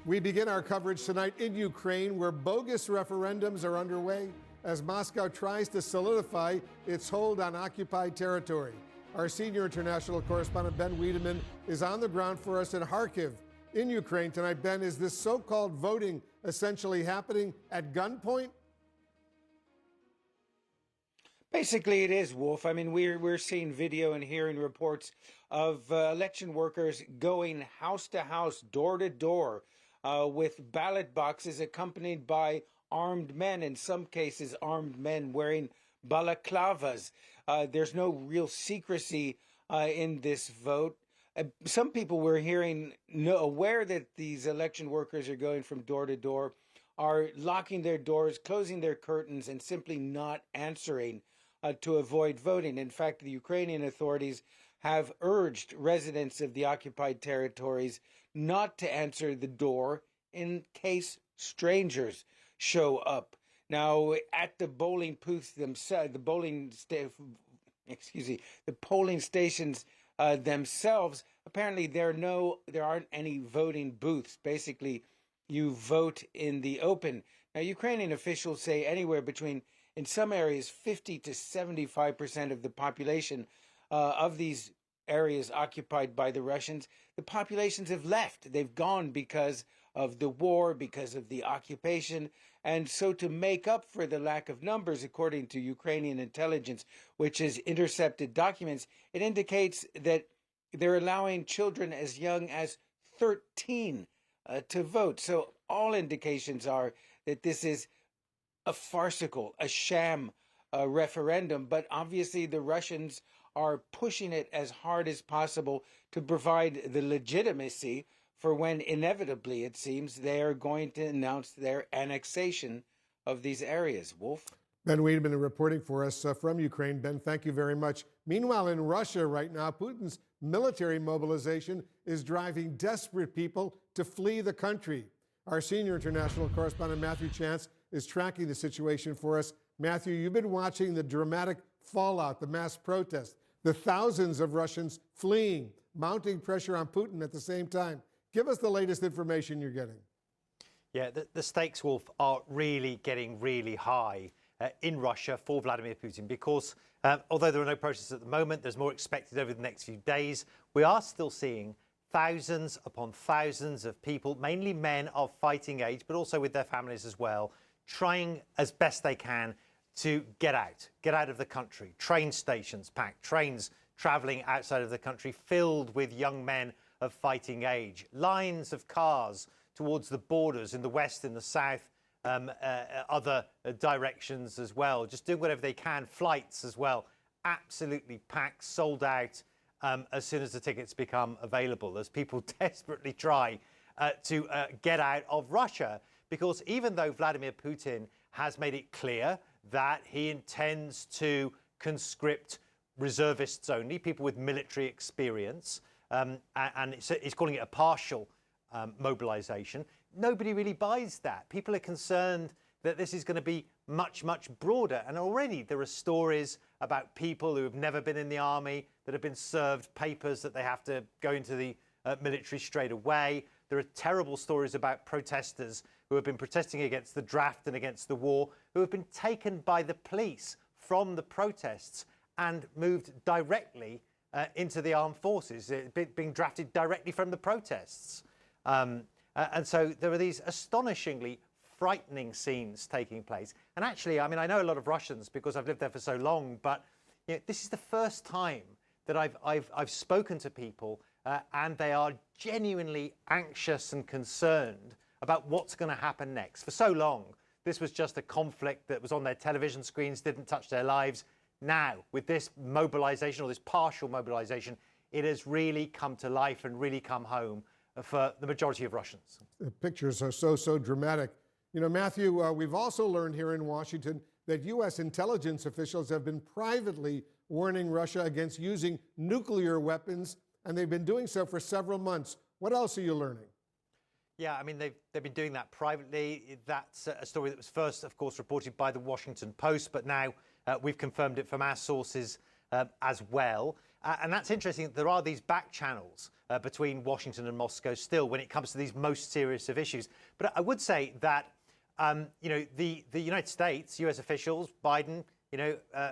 We begin our coverage tonight in Ukraine, where bogus referendums are underway as Moscow tries to solidify its hold on occupied territory. Our senior international correspondent, Ben Wiedemann, is on the ground for us in Kharkiv in Ukraine tonight. Ben, is this so-called voting essentially happening at gunpoint? Basically, it is, Wolf. I mean, we're seeing video and hearing reports of election workers going house to house, door to door, with ballot boxes accompanied by armed men, in some cases armed men wearing balaclavas. There's no real secrecy in this vote. Some people were hearing, aware that these election workers are going from door to door, are locking their doors, closing their curtains, and simply not answering to avoid voting. In fact, the Ukrainian authorities have urged residents of the occupied territories not to answer the door in case strangers show up. Now, at the polling booths themselves, the polling stations themselves, apparently there aren't any voting booths. Basically, you vote in the open. Now, Ukrainian officials say anywhere between, in some areas, 50 to 75% of the population of these areas occupied by the Russians, the populations have left. They've gone because of the war, because of the occupation. And so to make up for the lack of numbers, according to Ukrainian intelligence, which has intercepted documents, it indicates that they're allowing children as young as 13 to vote. So all indications are that this is a farcical, a sham referendum. But obviously the Russians are pushing it as hard as possible to provide the legitimacy for when inevitably, it seems, they are going to announce their annexation of these areas. Wolf? Ben Wiedemann reporting for us from Ukraine. Ben, thank you very much. Meanwhile, in Russia right now, Putin's military mobilization is driving desperate people to flee the country. Our senior international correspondent, Matthew Chance, is tracking the situation for us. Matthew, you've been watching the dramatic fallout, the mass protests, the thousands of Russians fleeing, mounting pressure on Putin at the same time. Give us the latest information you're getting. Yeah, the stakes, Wolf, are really getting really high in Russia for Vladimir Putin because although there are no protests at the moment, there's more expected over the next few days. We are still seeing thousands upon thousands of people, mainly men of fighting age, but also with their families as well, trying as best they can to get out of the country. Train stations packed, trains travelling outside of the country filled with young men of fighting age. Lines of cars towards the borders in the west, in the south, other directions as well. Just doing whatever they can. Flights as well, absolutely packed, sold out as soon as the tickets become available, as people desperately try to get out of Russia. Because even though Vladimir Putin has made it clear that he intends to conscript reservists only, people with military experience, and he's calling it a partial mobilization, nobody really buys that. People are concerned that this is going to be much, much broader. And already there are stories about people who have never been in the army that have been served papers that they have to go into the military straight away. There are terrible stories about protesters who have been protesting against the draft and against the war, who have been taken by the police from the protests and moved directly into the armed forces, being drafted directly from the protests. And so there are these astonishingly frightening scenes taking place. And actually, I mean, I know a lot of Russians because I've lived there for so long, but you know, this is the first time that I've spoken to people and they are genuinely anxious and concerned about what's going to happen next. For so long, this was just a conflict that was on their television screens, didn't touch their lives. Now, with this mobilization or this partial mobilization, it has really come to life and really come home for the majority of Russians. The pictures are so dramatic. You know, Matthew, we've also learned here in Washington that U.S. intelligence officials have been privately warning Russia against using nuclear weapons, and they've been doing so for several months. What else are you learning? Yeah, I mean, they've been doing that privately. That's a story that was first, of course, reported by the Washington Post, but now we've confirmed it from our sources as well. And that's interesting. There are these back channels between Washington and Moscow still when it comes to these most serious of issues. But I would say that, the United States, US officials, Biden,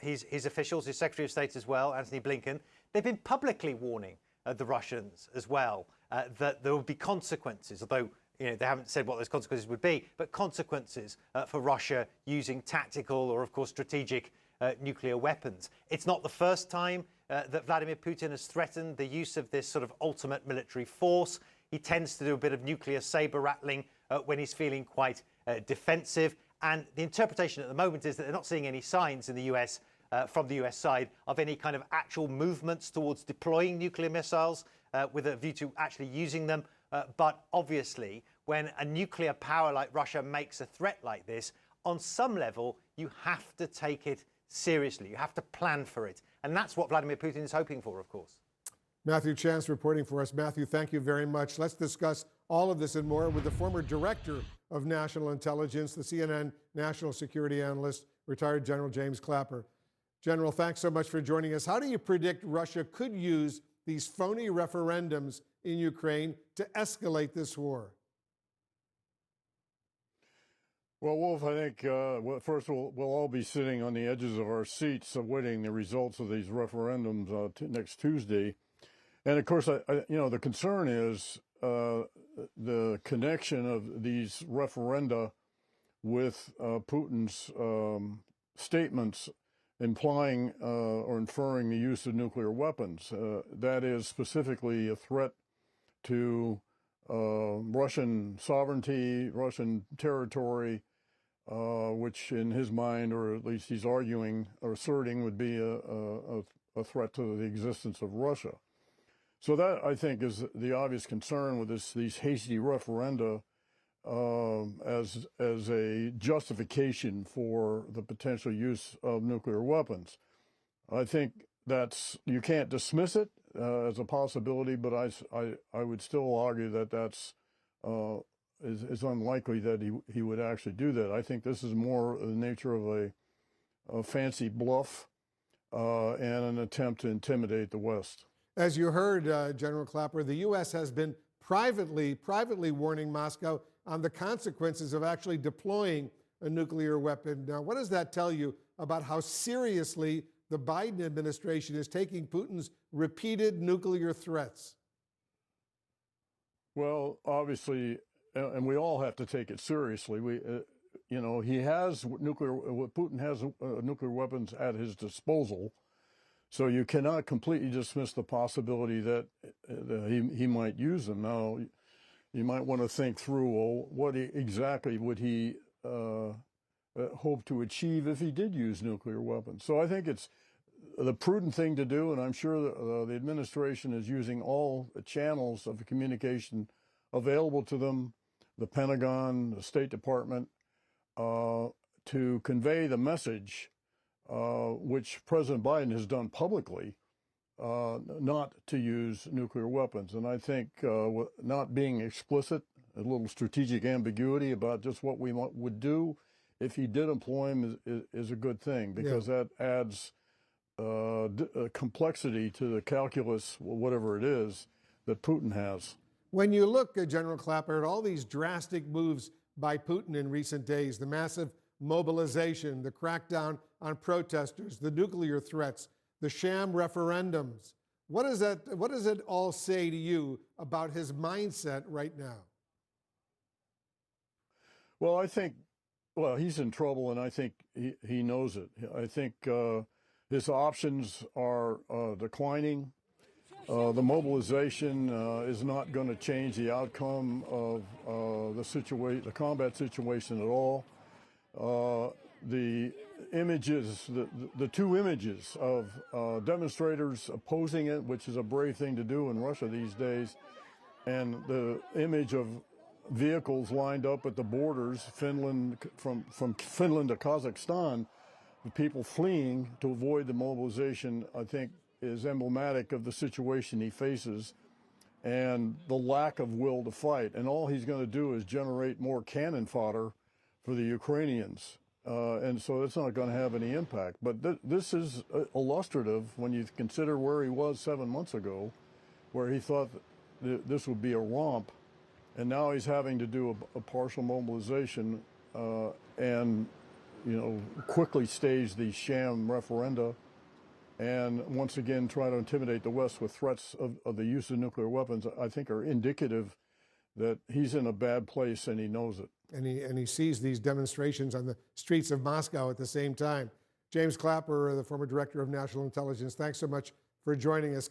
his officials, his Secretary of State as well, Antony Blinken, they've been publicly warning the Russians as well that there will be consequences, although they haven't said what those consequences would be, but consequences for Russia using tactical or, of course, strategic nuclear weapons. It's not the first time that Vladimir Putin has threatened the use of this sort of ultimate military force. He tends to do a bit of nuclear saber rattling when he's feeling quite defensive. And the interpretation at the moment is that they're not seeing any signs in the US, from the US side, of any kind of actual movements towards deploying nuclear missiles with a view to actually using them. But obviously, when a nuclear power like Russia makes a threat like this, on some level, you have to take it seriously. You have to plan for it. And that's what Vladimir Putin is hoping for, of course. Matthew Chance reporting for us. Matthew, thank you very much. Let's discuss all of this and more with the former director of national intelligence, the CNN national security analyst, retired General James Clapper. General, thanks so much for joining us. How do you predict Russia could use these phony referendums in Ukraine to escalate this war? Well, Wolf, I think, first we'll all be sitting on the edges of our seats awaiting the results of these referendums next Tuesday. And of course, the concern is the connection of these referenda with Putin's statements implying or inferring the use of nuclear weapons. That is specifically a threat to Russian sovereignty, Russian territory, which in his mind, or at least he's arguing or asserting, would be a threat to the existence of Russia. So that, I think, is the obvious concern with these hasty referenda as a justification for the potential use of nuclear weapons. I think you can't dismiss it as a possibility, but I would still argue that that's is unlikely that he would actually do that. I think this is more the nature of a fancy bluff and an attempt to intimidate the West. As you heard, General Clapper, the U.S. has been privately warning Moscow on the consequences of actually deploying a nuclear weapon. Now, what does that tell you about how seriously the Biden administration is taking Putin's repeated nuclear threats? Well, obviously, and we all have to take it seriously. He has Putin has nuclear weapons at his disposal. So you cannot completely dismiss the possibility that he might use them. Now, you might want to think through, well, what exactly would he hope to achieve if he did use nuclear weapons? So I think it's the prudent thing to do, and I'm sure the administration is using all the channels of communication available to them, the Pentagon, the State Department, to convey the message which President Biden has done publicly, not to use nuclear weapons. And I think not being explicit, a little strategic ambiguity about just what we would do if he did employ him is a good thing, because that adds complexity to the calculus, whatever it is, that Putin has. When you look, General Clapper, at all these drastic moves by Putin in recent days, the massive mobilization, the crackdown on protesters, the nuclear threats, the sham referendums, what does it all say to you about his mindset right now? Well, I think, he's in trouble, and I think he knows it. I think his options are declining. The mobilization is not going to change the outcome of the combat situation at all. The images, the two images of demonstrators opposing it, which is a brave thing to do in Russia these days, and the image of vehicles lined up at the borders, from Finland to Kazakhstan, the people fleeing to avoid the mobilization, I think, is emblematic of the situation he faces and the lack of will to fight. And all he's going to do is generate more cannon fodder for the Ukrainians. and so it's not going to have any impact. But this is illustrative when you consider where he was 7 months ago, where he thought this would be a romp, and now he's having to do a partial mobilization and quickly stage these sham referenda, and once again try to intimidate the West with threats of the use of nuclear weapons. I think are indicative that he's in a bad place and he knows it. And he sees these demonstrations on the streets of Moscow at the same time. James Clapper, the former director of national intelligence, thanks so much for joining us.